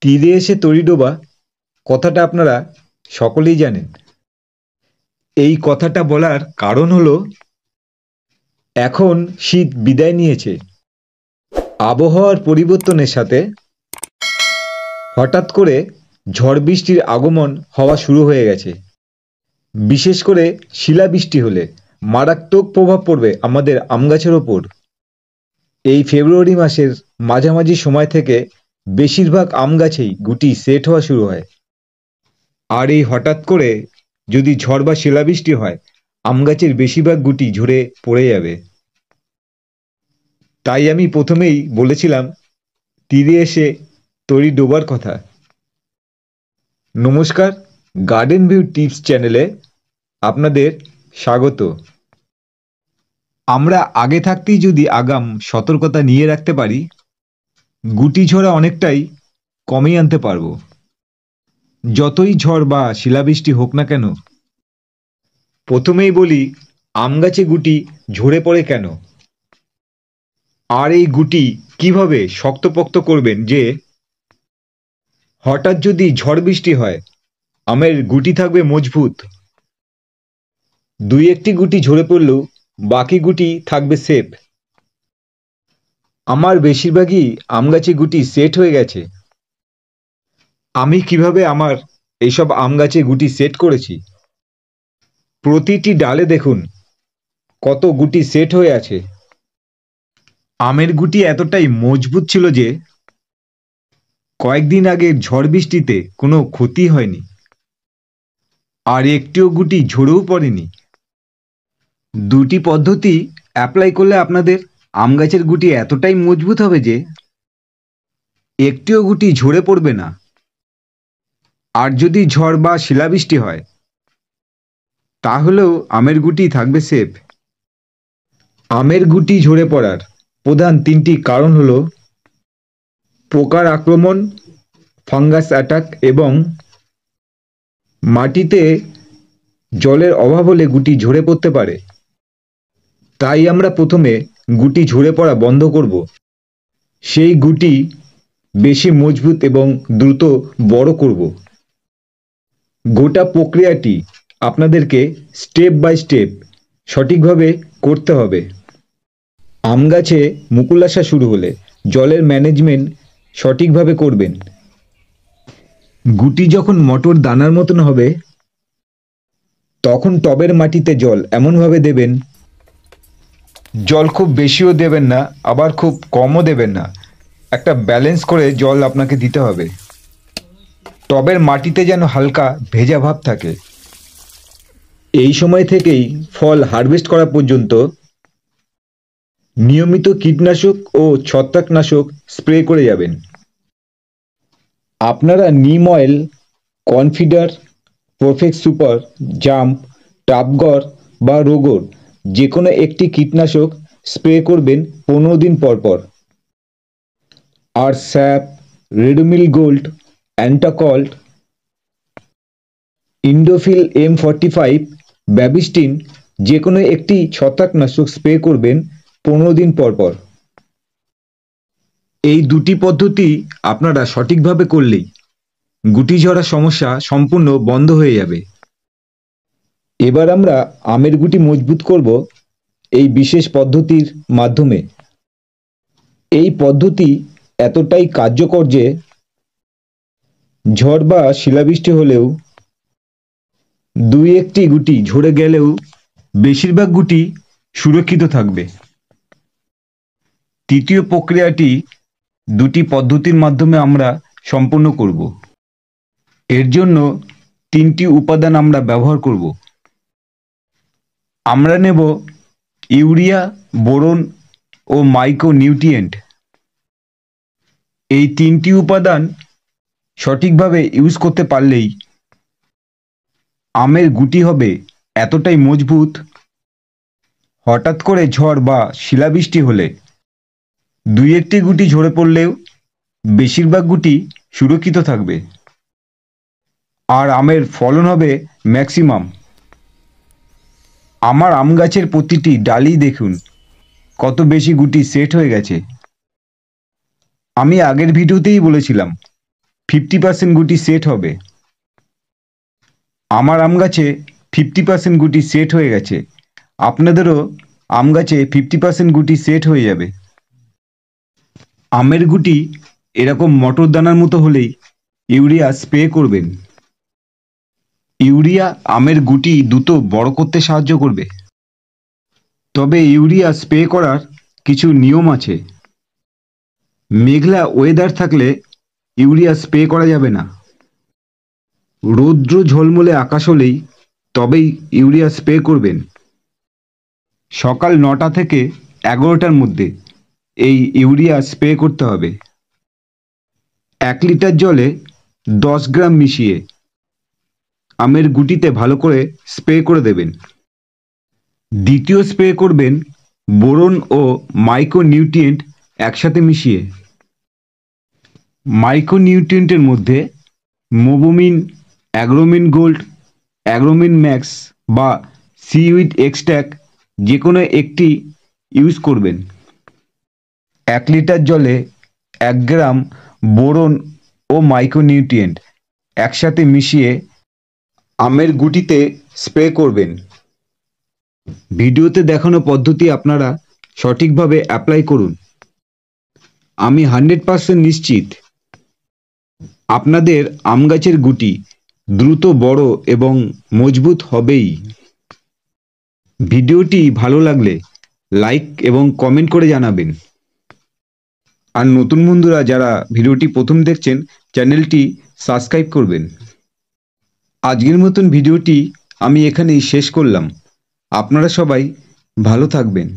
তীরে এসে তরি ডোবা কথাটা আপনারা সকলেই জানেন। এই কথাটা বলার কারণ হলো এখন শীত বিদায় নিয়েছে। আবহাওয়ার পরিবর্তনের সাথে হঠাৎ করে ঝড় বৃষ্টির আগমন হওয়া শুরু হয়ে গেছে। বিশেষ করে শিলাবৃষ্টি হলে মারাত্মক প্রভাব পড়বে আমাদের আম গাছের ওপর। এই ফেব্রুয়ারি মাসের মাঝামাঝি সময় থেকে বেশিরভাগ আম গাছেই গুটি সেট হওয়া শুরু হয়। আর এই হঠাৎ করে যদি ঝড় বা শিলাবৃষ্টি হয়, আম গাছের বেশিরভাগ গুটি ঝরে পড়ে যাবে। তাই আমি প্রথমেই বলেছিলাম তীরে এসে তরি ডোবার কথা। নমস্কার, গার্ডেন ভিউ টিপস চ্যানেলে আপনাদের স্বাগত। আমরা আগে থাকতেই যদি আগাম সতর্কতা নিয়ে রাখতে পারি, গুটি ঝরা অনেকটাই কমিয়ে আনতে পারবো। যতই ঝড় বা শিলাবৃষ্টি হোক না কেন, প্রথমেই বলি আম গাছে গুটি ঝরে পড়ে কেন, আর এই গুটি কিভাবে শক্তপোক্ত করবেন যে হঠাৎ যদি ঝড় বৃষ্টি হয় আমের গুটি থাকবে মজবুত। দুই একটি গুটি ঝরে পড়লেও বাকি গুটি থাকবে সেফ। আমার বেশিরভাগই আম গাছে গুটি সেট হয়ে গেছে। আমি কিভাবে আমার এইসব আম গাছে গুটি সেট করেছি, প্রতিটি ডালে দেখুন কত গুটি সেট হয়ে আছে। আমের গুটি এতটাই মজবুত ছিল যে কয়েকদিন আগে ঝড় বৃষ্টিতে কোনো ক্ষতি হয়নি, আর একটিও গুটি ঝরেও পড়েনি। দুটি পদ্ধতি অ্যাপ্লাই করলে আপনাদের আম গাছের গুটি এতটাই মজবুত হবে যে একটিও গুটি ঝরে পড়বে না। আর যদি ঝড় বা শিলাবৃষ্টি হয় তাহলেও আমের গুটি থাকবে সেফ। আমের গুটি ঝরে পড়ার প্রধান তিনটি কারণ হলো পোকার আক্রমণ, ফাঙ্গাস অ্যাটাক এবং মাটিতে জলের অভাব হলে গুটি ঝরে পড়তে পারে। তাই আমরা প্রথমে গুটি ঝরে পড়া বন্ধ করব। সেই গুটি বেশি মজবুত এবং দ্রুত বড় করব। গোটা প্রক্রিয়াটি আপনাদেরকে স্টেপ বাই স্টেপ সঠিকভাবে করতে হবে। আম গাছে মুকুল আসা শুরু হলে জলের ম্যানেজমেন্ট সঠিকভাবে করবেন। গুটি যখন মটর দানার মতন হবে তখন টবের মাটিতে জল এমনভাবে দেবেন, জল খুব বেশিও দেবেন না আবার খুব কমও দেবেন না, একটা ব্যালেন্স করে জল আপনাকে দিতে হবে। টবের মাটিতে যেন হালকা ভেজা ভাব থাকে। এই সময় থেকেই ফল হারভেস্ট করা পর্যন্ত নিয়মিত কীটনাশক ও ছত্রাকনাশক স্প্রে করে যাবেন। আপনারা neem oil, Confidor, Profex super, jump, টাপগর বা রোগর যে কোনো একটি কীটনাশক স্প্রে করবেন 15 দিন পর পর। আর Saaf, Ridomil Gold, Antracol, Indofil M45, Bavistin যে কোনো একটি ছত্রাকনাশক স্প্রে করবেন 15 দিন পর পর। এই দুটি পদ্ধতি আপনারা সঠিকভাবে করলেই গুটি ঝরা সমস্যা সম্পূর্ণ বন্ধ হয়ে যাবে। এবার আমরা আমের গুটি মজবুত করব এই বিশেষ পদ্ধতির মাধ্যমে। এই পদ্ধতি এতটাই কার্যকর যে ঝড় বা শিলাবৃষ্টি হলেও দুই একটি গুটি ঝরে গেলেও বেশিরভাগ গুটি সুরক্ষিত থাকবে। তৃতীয় প্রক্রিয়াটি দুটি পদ্ধতির মাধ্যমে আমরা সম্পন্ন করব। এর জন্য তিনটি উপাদান আমরা ব্যবহার করব। আমরা নেব ইউরিয়া, বোরন ও মাইক্রো নিউট্রিয়েন্ট। এই তিনটি উপাদান সঠিকভাবে ইউজ করতে পারলেই আমের গুটি হবে এতটাই মজবুত, হঠাৎ করে ঝড় বা শিলাবৃষ্টি হলে দুই একটি গুটি ঝরে পড়লেও বেশিরভাগ গুটি সুরক্ষিত থাকবে আর আমের ফলন হবে ম্যাক্সিমাম। আমার আম গাছের প্রতিটি ডালই দেখুন কত বেশি গুটি সেট হয়ে গেছে। আমি আগের ভিডিওতেই বলেছিলাম 50% গুটি সেট হবে। আমার আম গাছে 50% গুটি সেট হয়ে গেছে। আপনাদেরও আম গাছে 50% গুটি সেট হয়ে যাবে। আমের গুটি এরকম মটর দানার মতো হলেই ইউরিয়া স্প্রে করবেন। ইউরিয়া আমের গুটি দ্রুত বড় করতে সাহায্য করবে। তবে ইউরিয়া স্প্রে করার কিছু নিয়ম আছে। মেঘলা ওয়েদার থাকলে ইউরিয়া স্প্রে করা যাবে না। রৌদ্র ঝলমলে আকাশ হলেই তবেই ইউরিয়া স্প্রে করবেন। সকাল 9টা থেকে 11টার মধ্যে এই ইউরিয়া স্প্রে করতে হবে। 1 লিটার জলে 10 গ্রাম মিশিয়ে আমের গুটিতে ভালো করে স্প্রে করে দেবেন। দ্বিতীয় স্প্রে করবেন বোরন ও মাইক্রোনিউট্রিয়েন্ট একসাথে মিশিয়ে। মাইক্রোনিউট্রিয়েন্টের মধ্যে মোবোমিন, অ্যাগ্রোমিন গোল্ড, অ্যাগ্রোমিন ম্যাক্স বা সিউইড এক্সট্যাক যে কোনো একটি ইউজ করবেন। 1 লিটার জলে 1 গ্রাম বোরন ও মাইক্রোনিউট্রিয়েন্ট একসাথে মিশিয়ে আমের গুটিতে স্প্রে করবেন। ভিডিওতে দেখানো পদ্ধতি আপনারা সঠিকভাবে অ্যাপ্লাই করুন। আমি 100% নিশ্চিত আপনাদের আম গাছের গুটি দ্রুত বড় এবং মজবুত হবেই। ভিডিওটি ভালো লাগলে লাইক এবং কমেন্ট করে জানাবেন। আর নতুন বন্ধুরা যারা ভিডিওটি প্রথম দেখছেন চ্যানেলটি সাবস্ক্রাইব করবেন। আজকের মতন ভিডিওটি আমি এখানেই শেষ করলাম। আপনারা সবাই ভালো থাকবেন।